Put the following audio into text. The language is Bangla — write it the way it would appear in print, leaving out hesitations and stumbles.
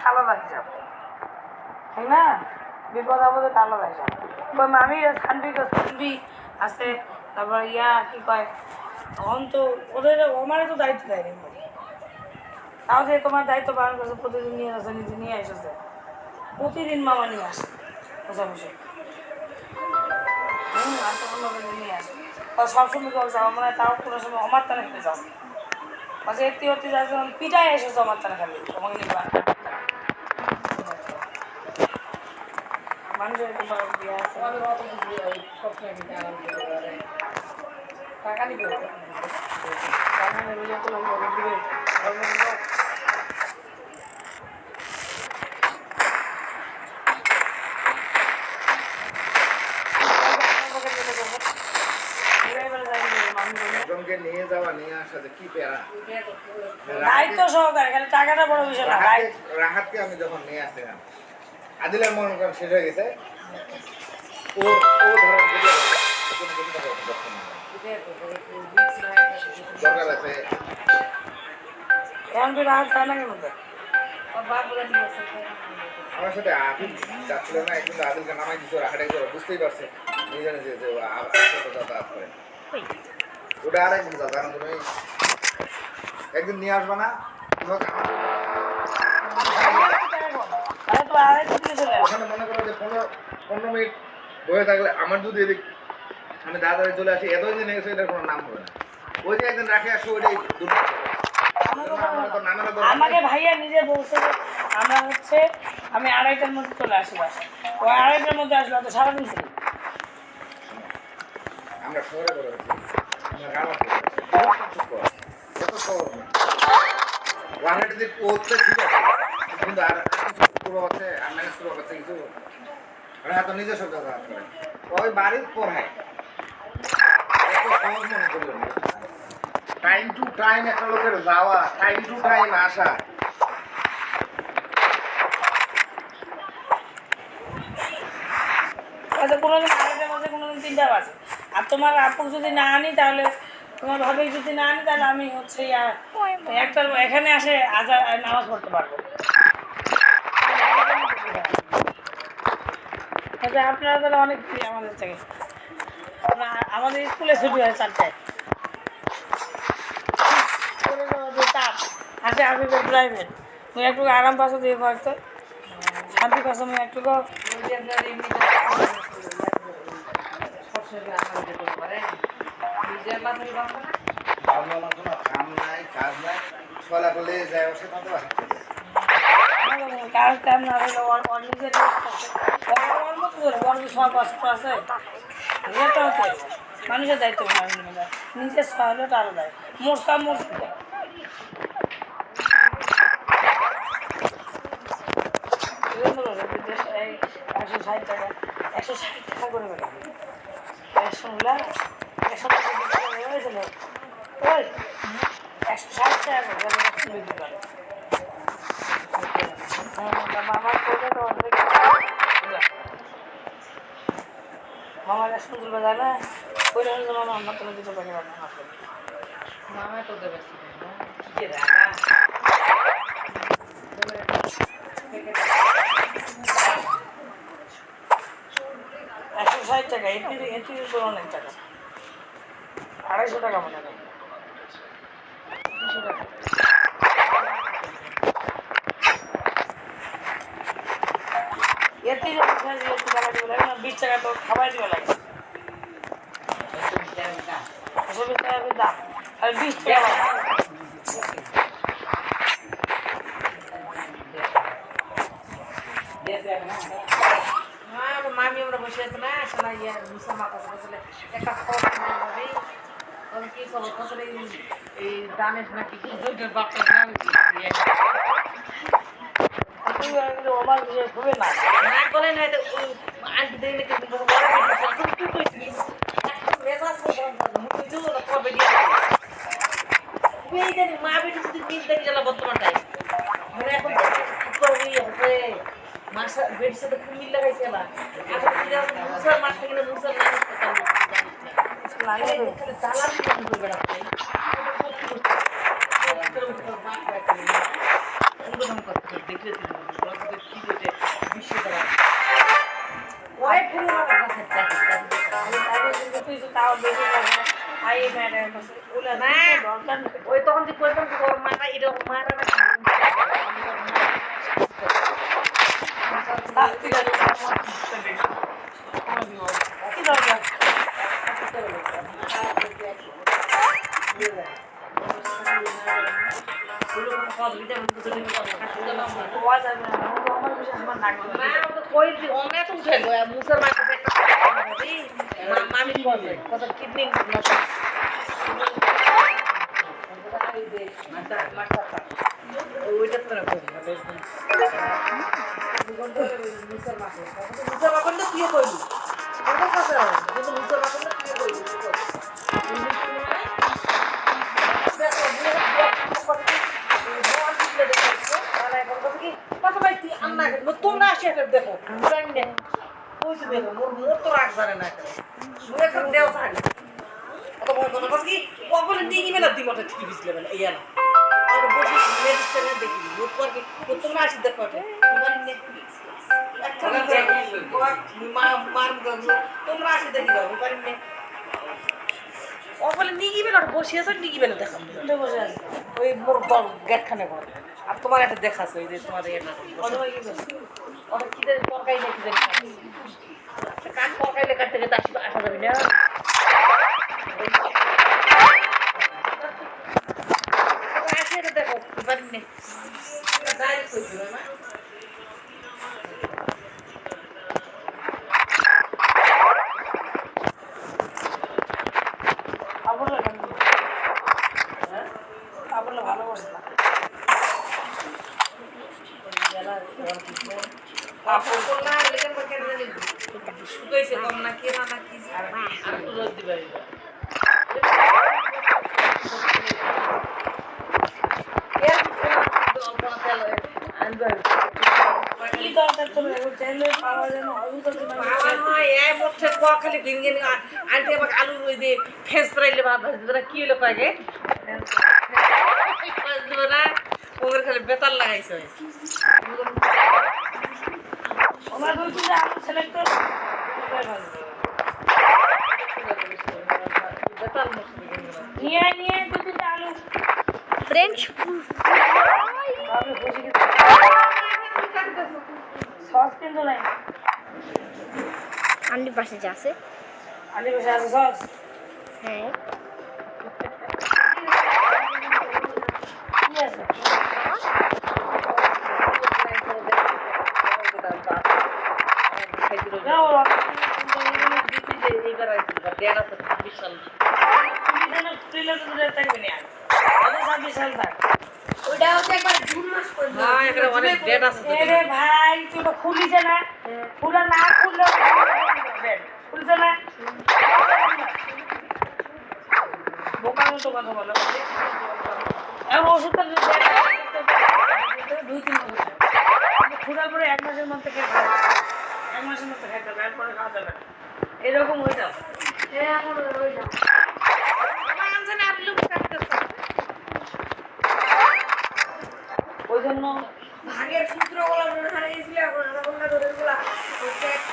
আলাদা হিসাব, তাই না? বিপদ আপদে আলাদা হিসাব। মামি সানবি আছে, তারপর কি কয় তখন তো ওদের আমারও তো দায়িত্ব দেয়নি। তাও যে তোমার দায়িত্ব পালন করছে, প্রতিদিন নিয়ে আসে, নিজে নিয়ে এসেছে, প্রতিদিন মামা নিয়ে আসে বসে বসে। আসে নিয়ে আসে সবসময় বলছে আমার মনে হয় তাও কোনো সময় আমার তারা খেতে যাচ্ছে বলছে একটি অতি যাচ্ছে পিঠাই এসেছে আমার তারা খালি তোমাকে নিয়ে মানুষের একটু বিয়ে আছে টাকা নিবে টাকা নেবে যত দিবে নিয়ে যাওয়া নিয়ে আসাতে কি পেরা দায়িত্ব সহকারে খালি টাকাটা বড় বিষয় না। রাহাতকে আমি যখন নিয়ে আসছিলাম আদিলের মনে করেন শেষ হয়ে গেছে, ও ধরেন দরকার আছে এখন তুই রাহাত চায় না কেন? আমার সাথে আদিল যাচ্ছিল না, একদিন আদিলকে নামাই দিচ্ছে, ওরা হাঁটাই করে বুঝতেই পারছে নিজে নিজে যে যাতায়াত করে। ওটা আরেকদিন যাও, কারণ তুমি একদিন নিয়ে আসবে না, ওখানে মনে করো যে 15 মিনিট বয়ে থাকলে আমার যদি এদিক আমি তাড়াতাড়ি চলে আসি, এতই দিন এসে এটার কোনো নাম হবে না। ওই যে একদিন রাখে আসো, ওইটাই আমাকে ভাইয়া নিজে বলছে যে আমরা হচ্ছে আমি 2:30টার মধ্যে চলে আসি বাসায়, ওই 2:30টার মধ্যে আসলো তো সারাদিন ছিল। আমরা শহরে করে আমরা গ্রামে এত সহজ না, ওয়ানহাটে যে পৌঁছতে ঠিক আছে, কিন্তু আর পুরো হচ্ছে আর ম্যানেজ পুরো হচ্ছে কিছু ওরা তো নিজে সব যাতায়াত করে, ওই বাড়ির পড়ায় এত সহজ মনে করলেন। টাইম টু টাইম একটা লোকের যাওয়া, টাইম টু টাইম আসা, কোনোদিন 2:30টার মধ্যে কোনোদিন 3টা বাজে। আর তোমার আপু যদি না আনি তাহলে তোমার ভাবে যদি না আনি তাহলে আমি হচ্ছে একটার এখানে আসে আজার নামাজ পড়তে পারবো। আপনারা তাহলে অনেক ফ্রি আমাদের থেকে। আমাদের স্কুলে ছুটি হয় 4টায়, চাপ আসে আমি প্রাইভেট মুই একটু আরাম পাশে দিয়ে পারতো শান্তি পাশে আমি একটু কাজ টাইম না হলে নিজের সব আছে মানুষের দায়িত্ব নিজের সহলে তারও দেয় মোর সব মোর 160 টাকা 160 টাকা করে বেড়ে 100 হয়েছিল ওই 160 টাকা করে মামার করে তো মামার স্কুল তুলবে যায় না ওই মামা আমার তুমি দিতে পারি মামা তো দেবে 160 টাকা এটি অনেক টাকা 250 টাকা মনে হয় 200 টাকা এটি 20 টাকা তো খাবার দিবে লাগে দাম আর 20 টাকা মামি আমরা বসে আছে না সবাই মুসলমান কথা বলছিলে একটা খবর কি খবর আসলে এই দানেশ নাকি বাপটা আমার খুবই না না করে না আন্টি দেখলে কি কইছিস মেজাজ কবে দিয়ে মা বেটি যদি মিল দেখে গেল বর্তমানটাই মানে এখন করবি হচ্ছে মাসা বেটির সাথে খুব মিল লাগাইছে না এখন মুসার মাস থেকে মুসার দেখলে ভাই ম্যাডাম আছে ওলা না। দরকার নেই ওই তখন যে কইতাম যে ওর মাটা এরকম মারা না কি দরকার হওয়া যাবে না আমার বিষয়ে আমার নাক না তো কই দি অনে তো উঠে গো মুসার মাটা একটা মামি করে কথা কিডনি নষ্ট ওইটা তো রাখো মুসার মাখন তো কি কইলি কথা কথা কিন্তু মুসার মাখন তো কি কইলি তোমরা আসে দেখো কইছে দেখো মোর তো রাখ জানে না মুখে খান দেও থাকে অত ভয় করো কি ওগুলো নিয়ে মেলা দিমটা ঠিক বিছলে বেলা এই না আর বসে মেডিসিনে দেখি মোর পর কি তোমরা আসে দেখো তোমরা আসে দেখি যাও পারি না ওগুলো নিয়ে গিয়ে বসে আছে নিয়ে গিয়ে দেখাম বসে আছে ওই মোর গেট খানে ঘর আর তোমার একটা দেখাছে ওই যে তোমার এটা ওটা কি জানি তরকারি নাকি জানি কাঠ তরকারি কাটতে গেতে আসা যাবি না আসে এটা দেখো পারি না ডাইরেক্ট কইছিল না আপনার ভালো করছে না আপন করলা লেখার বাকি জানি শুকাইছে কম না কি না কি আর রোদ দিবা কি দরকার তোমার চাইলে পাওয়া যায় না খালি দিন দিন আনতে আমাকে আলু রই দিয়ে ফেস ফ্রাইলে ভাজি দেবে কি হলো পাগে দেবে না ওদের খালি বেতাল লাগাইছে ওনার বলছি যে আমি সিলেক্ট করে বেতাল নিয়ে দু তিনটা আলু ফ্রেঞ্চ ভাবে বসে গেছে সস কিন্তু নাই আন্টি পাশে যা আছে আলু বসে আছে সস হ্যাঁ কি আছে না ও ওটা হচ্ছে একবার 2 মাস করে অনেক ডেট আছে এরে ভাই তুই তো খুলিছে না খুলে না খুললে খুলছে না বোকার মতো কথা বলো এখন ওষুধটা 2-3 মাস খুলার পরে 1 মাসের মধ্যে খেয়ে 1 মাসের মধ্যে খেতে হবে এরপরে খাওয়া যাবে এরকম হয়ে যাও এখন হয়ে যাও ওই জন্য ভাগের সূত্রগুলো মনে হারিয়েছিল এখন ধরে গুলা হচ্ছে একটা